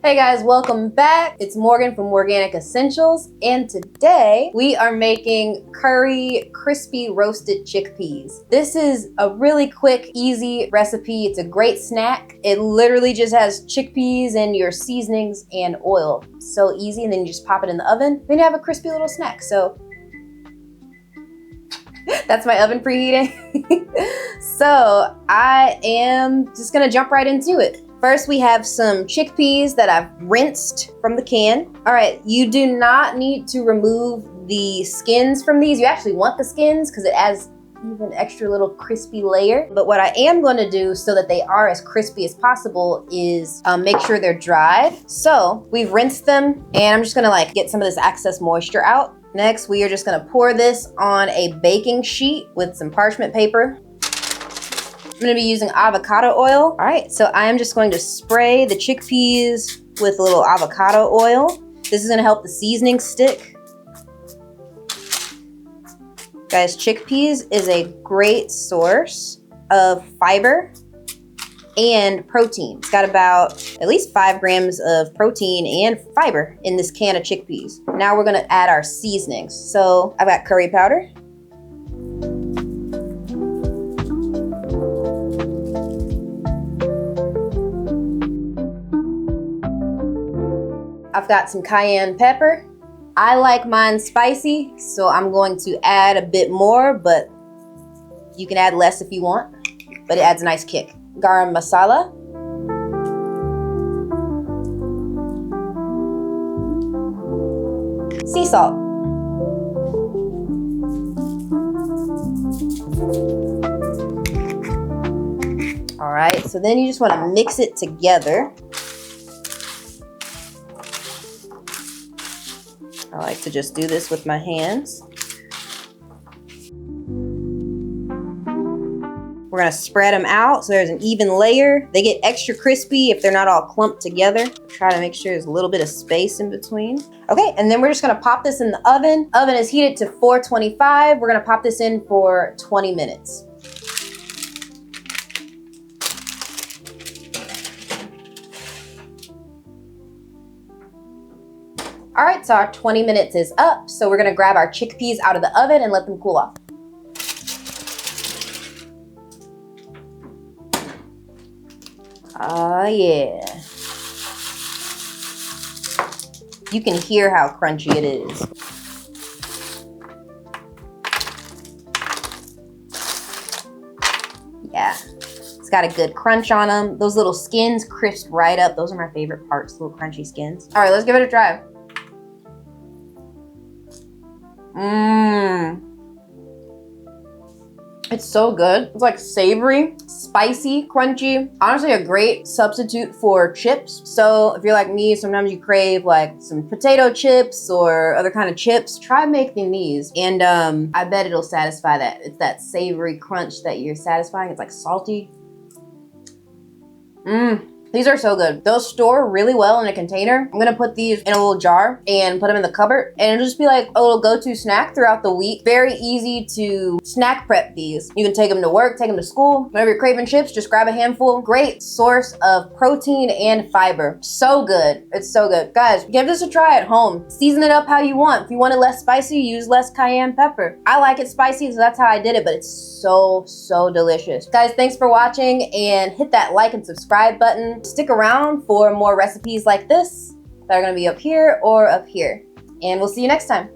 Hey guys, welcome back. It's Morgan from Morganic Essentials, and today we are making curry crispy roasted chickpeas. This is a really quick, easy recipe. It's a great snack. It literally just has chickpeas and your seasonings and oil. So easy, and then you just pop it in the oven. Then you have a crispy little snack. So that's my oven preheating. So I am just gonna jump right into it. First, we have some chickpeas that I've rinsed from the can. All right, you do not need to remove the skins from these. You actually want the skins because it adds even extra little crispy layer. But what I am going to do so that they are as crispy as possible is make sure they're dried. So we've rinsed them, and I'm just gonna get some of this excess moisture out. Next, we are just gonna pour this on a baking sheet with some parchment paper. I'm gonna be using avocado oil. All right, so I am just going to spray the chickpeas with a little avocado oil. This is gonna help the seasoning stick. Guys, chickpeas is a great source of fiber and protein. It's got about at least 5 grams of protein and fiber in this can of chickpeas. Now we're gonna add our seasonings. So I've got curry powder. I've got some cayenne pepper. I like mine spicy, so I'm going to add a bit more, but you can add less if you want, but it adds a nice kick. Garam masala. Sea salt. All right, so then you just want to mix it together. I like to just do this with my hands. We're gonna spread them out so there's an even layer. They get extra crispy if they're not all clumped together. Try to make sure there's a little bit of space in between. Okay, and then we're just gonna pop this in the oven. Oven is heated to 425. We're gonna pop this in for 20 minutes. All right, so our 20 minutes is up. So we're gonna grab our chickpeas out of the oven and let them cool off. Oh yeah. You can hear how crunchy it is. Yeah, it's got a good crunch on them. Those little skins crisp right up. Those are my favorite parts, little crunchy skins. All right, let's give it a try. It's so good. It's like savory, spicy, crunchy. Honestly, a great substitute for chips. So if you're like me, sometimes you crave like some potato chips or other kind of chips, try making these. And I bet it'll satisfy that. It's that savory crunch that you're satisfying. It's like salty. These are so good. They'll store really well in a container. I'm gonna put these in a little jar and put them in the cupboard, and it'll just be like a little go-to snack throughout the week. Very easy to snack prep these. You can take them to work, take them to school. Whenever you're craving chips, just grab a handful. Great source of protein and fiber. So good. It's so good. Guys, give this a try at home. Season it up how you want. If you want it less spicy, use less cayenne pepper. I like it spicy, so that's how I did it, but it's so delicious. Guys, thanks for watching, and hit that like and subscribe button. Stick around for more recipes like this that are gonna be up here or up here. And we'll see you next time.